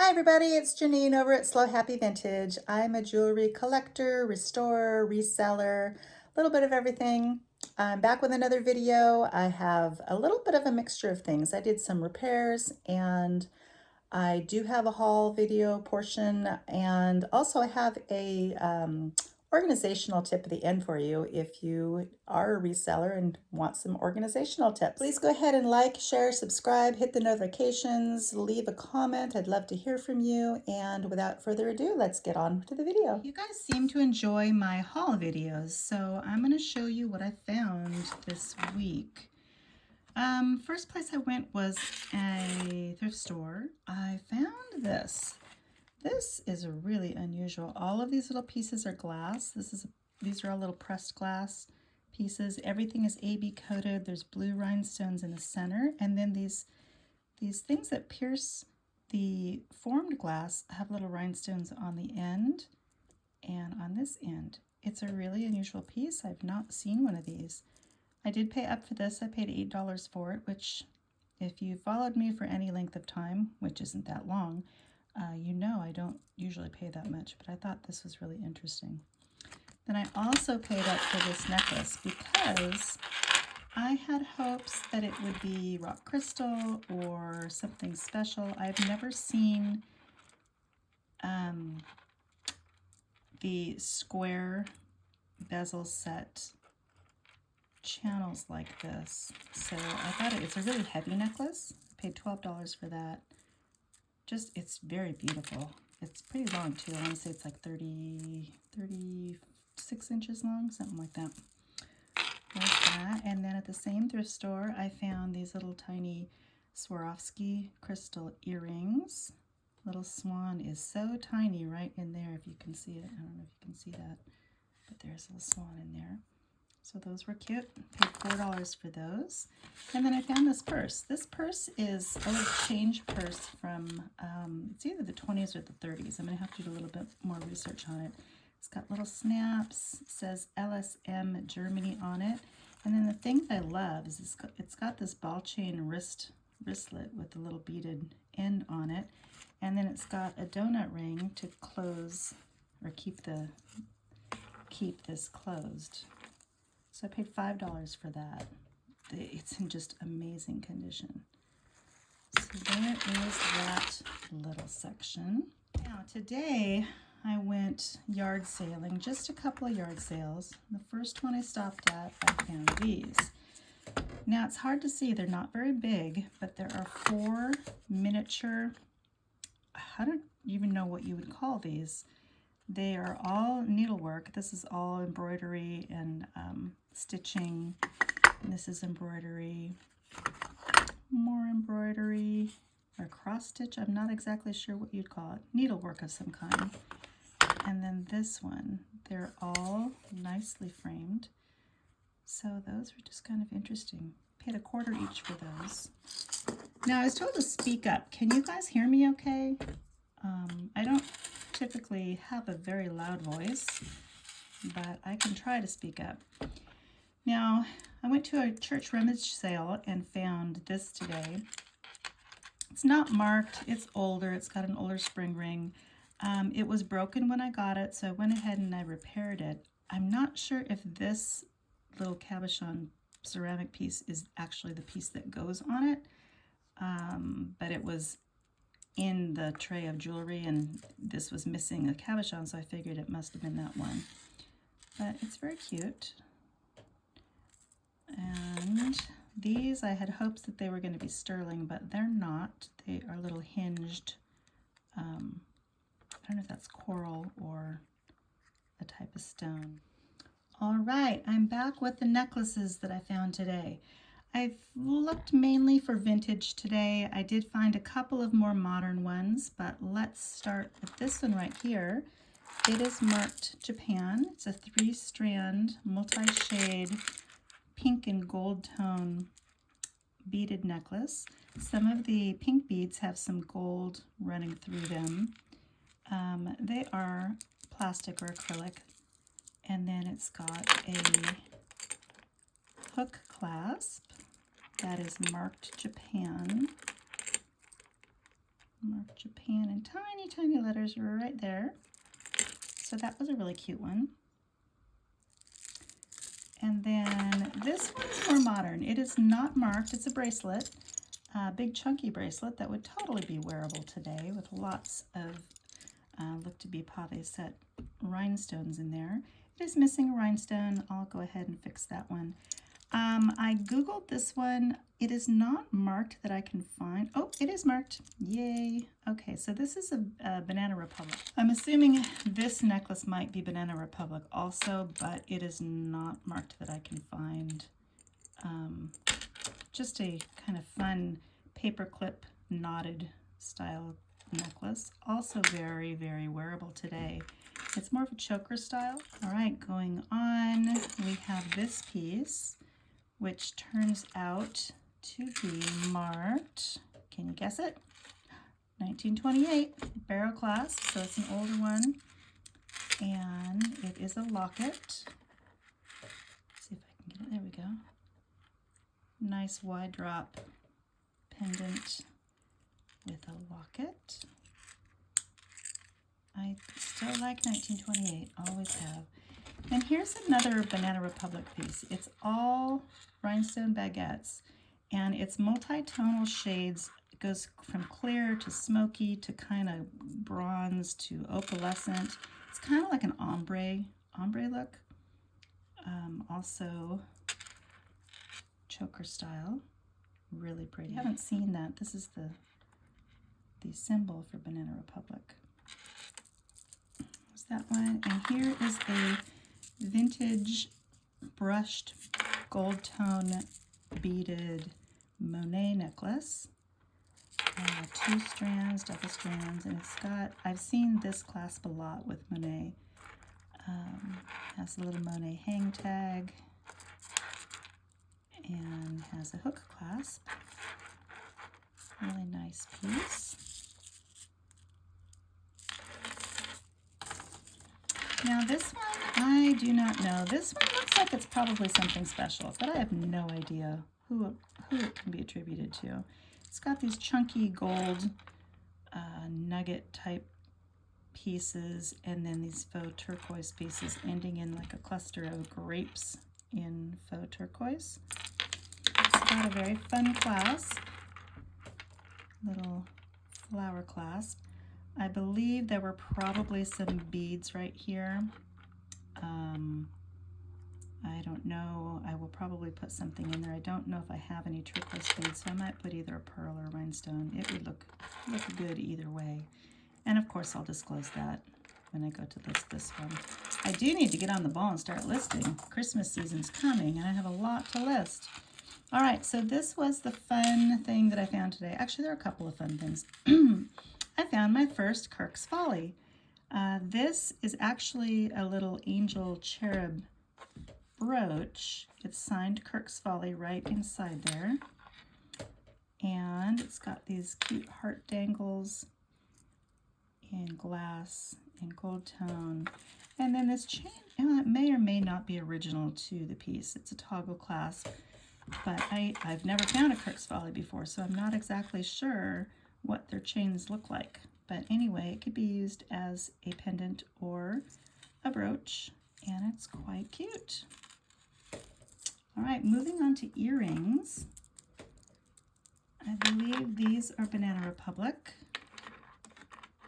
Hi everybody, it's Janine over at Slow Happy Vintage. I'm a jewelry collector, restorer, reseller, a little bit of everything. I'm back with another video. I have a little bit of a mixture of things. I did some repairs and I do have a haul video portion, and also I have a organizational tip at the end for you if you are a reseller and want some organizational tips. Please go ahead and like, share, subscribe, hit the notifications, leave a comment. I'd love to hear from you. And without further ado, let's get on to the video. You guys seem to enjoy my haul videos, so I'm going to show you what I found this week. First place I went was a thrift store. I found this. This is really unusual. All of these little pieces are glass. These are all little pressed glass pieces. Everything is AB coated. There's blue rhinestones in the center, and then these things that pierce the formed glass have little rhinestones on the end and on this end. It's a really unusual piece. I've not seen one of these. I did pay up for this. I paid $8 for it, which if you followed me for any length of time, which isn't that long, you know I don't usually pay that much, but I thought this was really interesting. Then I also paid up for this necklace because I had hopes that it would be rock crystal or something special. I've never seen the square bezel set channels like this, so I thought it's a really heavy necklace. I paid $12 for that. It's very beautiful. It's pretty long too. I want to say it's like 36 inches long, something like that. There's that. And then at the same thrift store, I found these little tiny Swarovski crystal earrings. Little swan is so tiny right in there, if you can see it. I don't know if you can see that, but there's a little swan in there. So those were cute. Paid $4 for those. And then I found this purse. This purse is a little change purse from, it's either the 20s or the 30s. I'm going to have to do a little bit more research on it. It's got little snaps. It says LSM Germany on it. And then the thing that I love is it's got this ball chain wristlet with a little beaded end on it. And then it's got a donut ring to close or keep this closed. So I paid $5 for that. It's in just amazing condition. So there is that little section. Now today I went yard sailing, just a couple of yard sales. The first one I stopped at, I found these. Now it's hard to see, they're not very big, but there are 4 miniature, I don't even know what you would call these. They are all needlework. This is all embroidery and stitching. And this is embroidery, more embroidery, or cross stitch. I'm not exactly sure what you'd call it. Needlework of some kind. And then this one, they're all nicely framed. So those were just kind of interesting. Paid $0.25 each for those. Now I was told to speak up. Can you guys hear me okay? I don't typically have a very loud voice, but I can try to speak up. Now, I went to a church rummage sale and found this today. It's not marked, it's older, it's got an older spring ring. It was broken when I got it, so I went ahead and I repaired it. I'm not sure if this little cabochon ceramic piece is actually the piece that goes on it, but it was in the tray of jewelry and this was missing a cabochon, so I figured it must have been that one. But it's very cute. And these, I had hopes that they were going to be sterling, but they're not. They are little hinged, I don't know if that's coral or a type of stone. All right, I'm back with the necklaces that I found today. I've looked mainly for vintage today. I did find a couple of more modern ones, but let's start with this one right here. It is marked Japan. It's a 3-strand, multi-shade, pink and gold tone beaded necklace. Some of the pink beads have some gold running through them. They are plastic or acrylic. And then it's got a hook clasp that is marked Japan. Mark Japan in tiny, tiny letters right there. So that was a really cute one. And then this one's more modern. It is not marked. It's a bracelet, a big chunky bracelet that would totally be wearable today with lots of look to be pave set rhinestones in there. It is missing a rhinestone. I'll go ahead and fix that one. I Googled this one. It is not marked that I can find. Oh, it is marked. Yay. Okay, so this is a Banana Republic. I'm assuming this necklace might be Banana Republic also, but it is not marked that I can find. Just a kind of fun paperclip knotted style necklace. Also very, very wearable today. It's more of a choker style. All right, going on, we have this piece, which turns out to be marked, can you guess it? 1928, barrel clasp, so it's an older one. And it is a locket. Let's see if I can get it, there we go. Nice wide drop pendant with a locket. I still like 1928, always have. And here's another Banana Republic piece. It's all rhinestone baguettes, and it's multi-tonal shades. It goes from clear to smoky to kind of bronze to opalescent. It's kind of like an ombre look. Also choker style, really pretty. If you haven't seen that, this is the symbol for Banana Republic. There's that one, and here is a vintage brushed gold tone beaded Monet necklace. 2 strands, double strands, and it's got, I've seen this clasp a lot with Monet. Has a little Monet hang tag and has a hook clasp. Really nice piece. Now this one, I do not know. This one looks like it's probably something special, but I have no idea who it can be attributed to. It's got these chunky gold nugget type pieces, and then these faux turquoise pieces ending in like a cluster of grapes in faux turquoise. It's got a very fun clasp, little flower clasp. I believe there were probably some beads right here. I don't know. I will probably put something in there. I don't know if I have any turquoise beads, so I might put either a pearl or a rhinestone. It would look good either way. And of course, I'll disclose that when I go to list this one. I do need to get on the ball and start listing. Christmas season's coming, and I have a lot to list. All right, so this was the fun thing that I found today. Actually, there are a couple of fun things. I found my first Kirk's Folly. This is actually a little angel cherub brooch. It's signed Kirk's Folly right inside there. And it's got these cute heart dangles in glass and gold tone. And then this chain, it may or may not be original to the piece. It's a toggle clasp, but I've never found a Kirk's Folly before, so I'm not exactly sure what their chains look like. But anyway, it could be used as a pendant or a brooch, and it's quite cute. All right, moving on to earrings. I believe these are Banana Republic.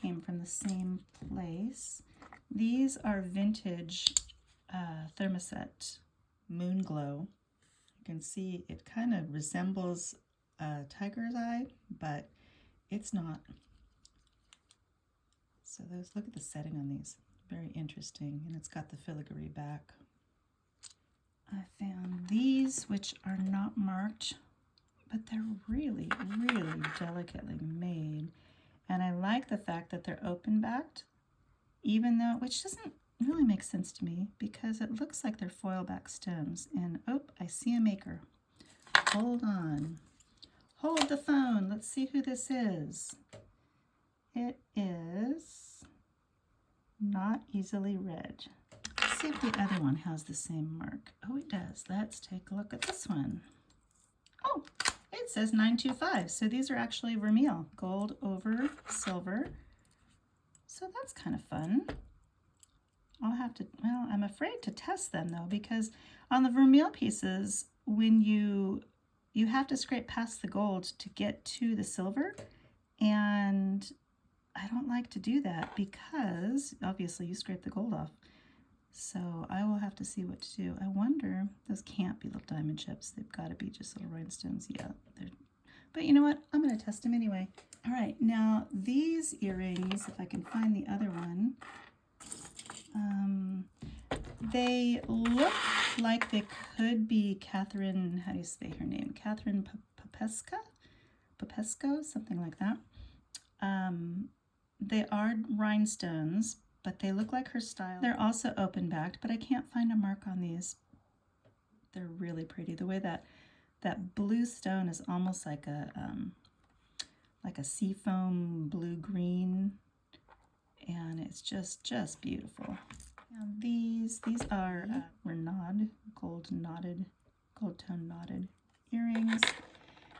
Came from the same place. These are vintage thermoset Moon Glow. You can see it kind of resembles a tiger's eye, but it's not. So look at the setting on these. Very interesting, and it's got the filigree back. I found these, which are not marked, but they're really, really delicately made. And I like the fact that they're open-backed, even though, which doesn't really make sense to me because it looks like they're foil-back stones. And, oh, I see a maker. Hold on. Hold the phone. Let's see who this is. It is Not Easily Read. Let's see if the other one has the same mark. Oh, it does. Let's take a look at this one. Oh, it it says 925. So these are actually vermeil, gold over silver. So that's kind of fun. I'll have to, well, I'm afraid to test them though, because on the vermeil pieces, when you have to scrape past the gold to get to the silver, and I don't like to do that because obviously you scrape the gold off. So I will have to see what to do. I wonder, those can't be little diamond chips. They've got to be just little rhinestones. Yeah, but you know what? I'm going to test them anyway. All right, now these earrings, if I can find the other one, they look like they could be Catherine, how do you say her name? Catherine Popesco, something like that. They are rhinestones, but they look like her style. They're also open-backed, but I can't find a mark on these. They're really pretty. The way that blue stone is almost like a seafoam blue-green, and it's just beautiful. Now these are Renaud gold tone knotted earrings.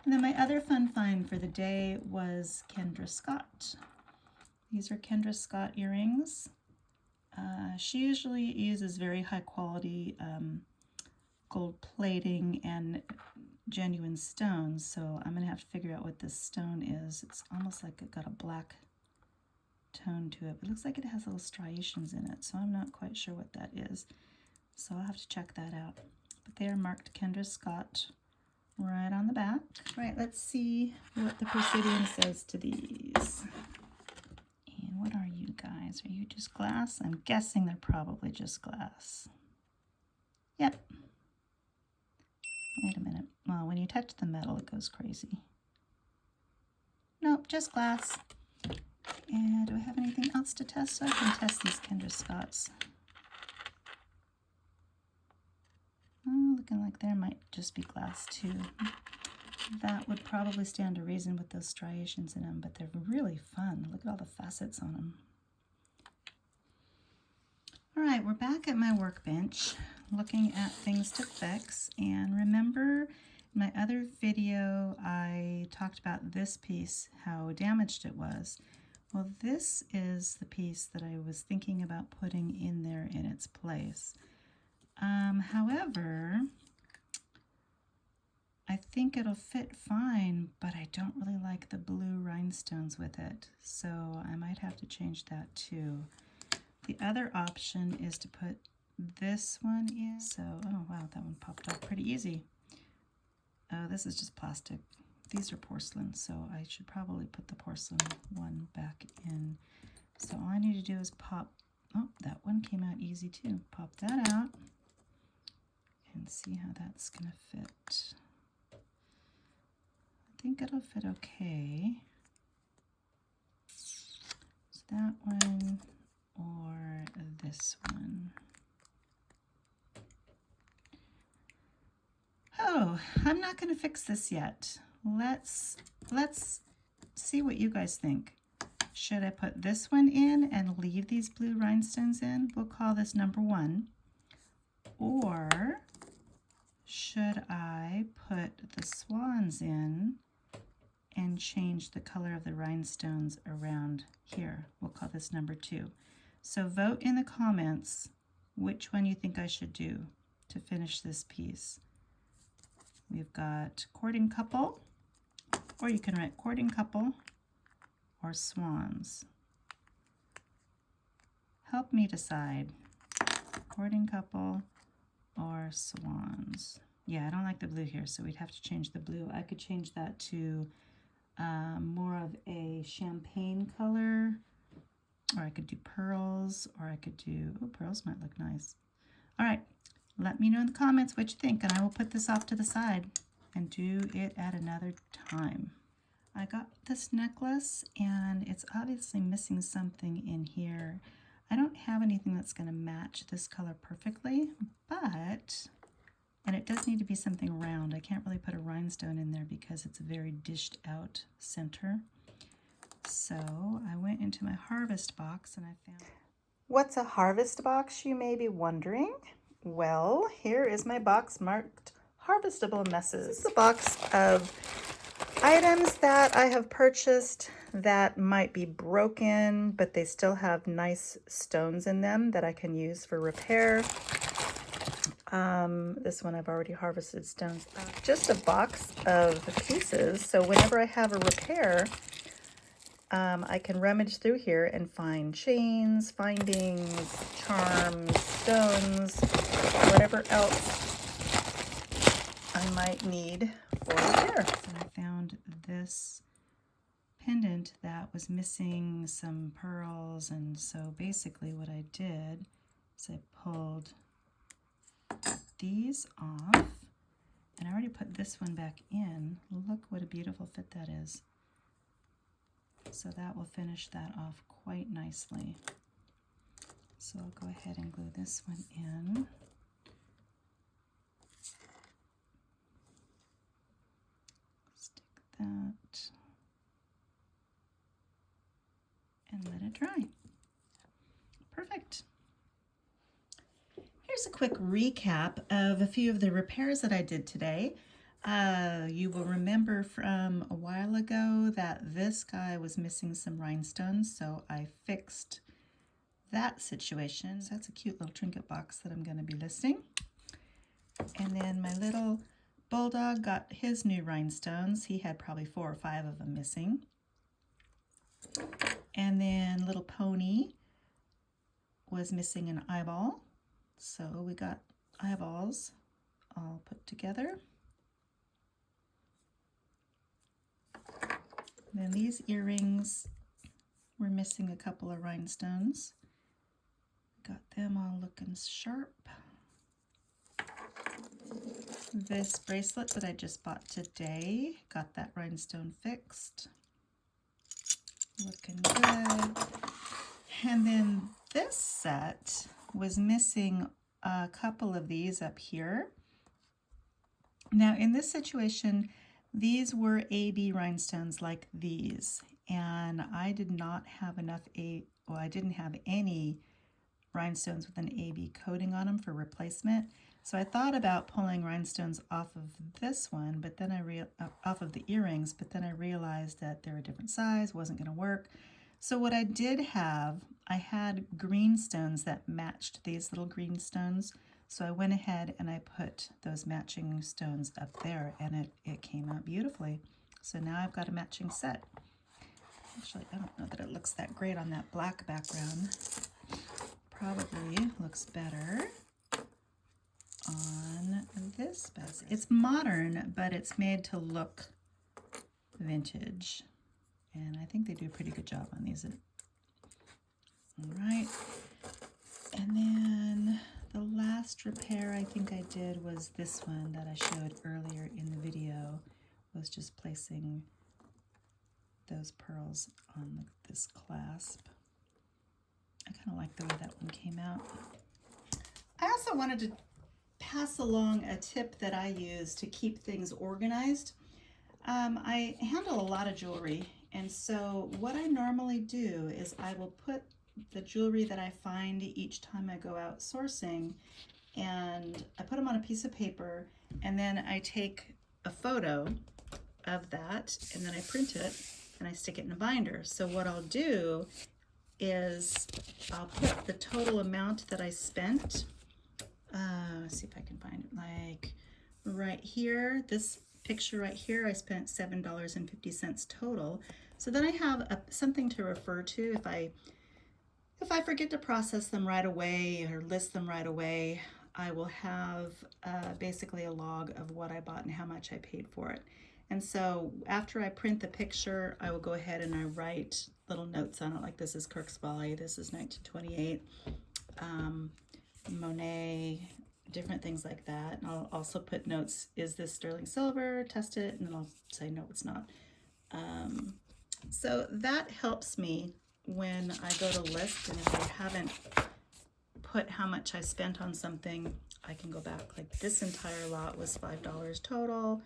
And then my other fun find for the day was Kendra Scott. These are Kendra Scott earrings. She usually uses very high quality gold plating and genuine stones, so I'm gonna have to figure out what this stone is. It's almost like it got a black tone to it. It looks like it has little striations in it, so I'm not quite sure what that is. So I'll have to check that out. But they are marked Kendra Scott right on the back. Right, let's see what the Presidium says to these. And what are you guys? Are you just glass? I'm guessing they're probably just glass. Yep. Wait a minute. Well, when you touch the metal, it goes crazy. Nope, just glass. And do I have anything else to test? I can test these Kendra Scotts. Oh, looking like there might just be glass too. That would probably stand to reason with those striations in them, but they're really fun. Look at all the facets on them. All right, we're back at my workbench looking at things to fix. And remember, in my other video, I talked about this piece, how damaged it was. Well, this is the piece that I was thinking about putting in there in its place. However, I think it'll fit fine, but I don't really like the blue rhinestones with it, so I might have to change that too. The other option is to put this one in. So, oh wow, that one popped off pretty easy. Oh, this is just plastic. These are porcelain, so I should probably put the porcelain one back in. So all I need to do is pop, oh, that one came out easy too. Pop that out and see how that's gonna fit. I think it'll fit okay. So that one or this one. Oh, I'm not gonna fix this yet. Let's see what you guys think. Should I put this one in and leave these blue rhinestones in? We'll call this number 1. Or should I put the swans in and change the color of the rhinestones around here? We'll call this number 2. So vote in the comments which one you think I should do to finish this piece. We've got courting couple, or you can write courting couple or swans. Help me decide, courting couple or swans. Yeah, I don't like the blue here, so we'd have to change the blue. I could change that to more of a champagne color, or I could do pearls, or I could do, oh, pearls might look nice. All right, let me know in the comments what you think, and I will put this off to the side and do it at another time. I got this necklace, and it's obviously missing something in here. I don't have anything that's going to match this color perfectly, but, and it does need to be something round. I can't really put a rhinestone in there because it's a very dished out center. So I went into my harvest box and I found... What's a harvest box, you may be wondering? Well, here is my box marked Harvestable Messes. This is a box of Items that I have purchased that might be broken, but they still have nice stones in them that I can use for repair. This one I've already harvested stones. Just a box of pieces, so whenever I have a repair, I can rummage through here and find chains, findings, charms, stones, whatever else I might need for repair. So I found this pendant that was missing some pearls, and so basically what I did is I pulled these off, and I already put this one back in. Look what a beautiful fit that is. So that will finish that off quite nicely. So I'll go ahead and glue this one in. Stick that and let it dry. Perfect. Here's a quick recap of a few of the repairs that I did today. You will remember from a while ago that this guy was missing some rhinestones, so I fixed that situation. So that's a cute little trinket box that I'm going to be listing. And then my little bulldog got his new rhinestones. He had probably 4 or 5 of them missing. And then little pony was missing an eyeball. So we got eyeballs all put together. Then these earrings were missing a couple of rhinestones. Got them all looking sharp. This bracelet that I just bought today, got that rhinestone fixed. Looking good. And then this set was missing a couple of these up here. Now in this situation, these were AB rhinestones like these, and I did not have enough I didn't have any rhinestones with an AB coating on them for replacement. So I thought about pulling rhinestones off of this one, but then off of the earrings, but then I realized that they're a different size, wasn't going to work. So what I did have, I had green stones that matched these little green stones. So I went ahead and I put those matching stones up there, and it came out beautifully. So now I've got a matching set. Actually, I don't know that it looks that great on that black background. Probably looks better on this basket. It's modern, but it's made to look vintage. And I think they do a pretty good job on these. All right. And then the last repair I think I did was this one that I showed earlier in the video, was just placing those pearls on this clasp. I kind of like the way that one came out. I also wanted to pass along a tip that I use to keep things organized. I handle a lot of jewelry, and so what I normally do is I will put the jewelry that I find each time I go out sourcing, and I put them on a piece of paper, and then I take a photo of that, and then I print it and I stick it in a binder. So what I'll do is I'll put the total amount that I spent. Let's see if I can find it. Like right here, this picture right here, I spent $7.50 total. So then I have something to refer to if I forget to process them right away or list them right away. I will have basically a log of what I bought and how much I paid for it. And so after I print the picture, I will go ahead and I write little notes on it, like this is Kirk's Folly, this is 1928, Monet, different things like that. And I'll also put notes, is this sterling silver, test it, and then I'll say no, it's not. So that helps me when I go to list, and if I haven't put how much I spent on something, I can go back. Like this entire lot was $5 total.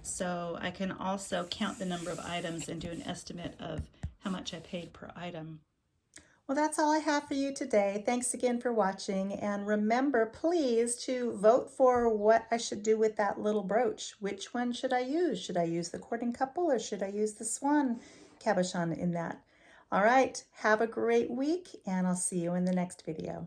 So I can also count the number of items and do an estimate of how much I paid per item. Well, that's all I have for you today. Thanks again for watching. And remember, please, to vote for what I should do with that little brooch. Which one should I use? Should I use the courting couple or should I use the swan cabochon in that? All right, have a great week, and I'll see you in the next video.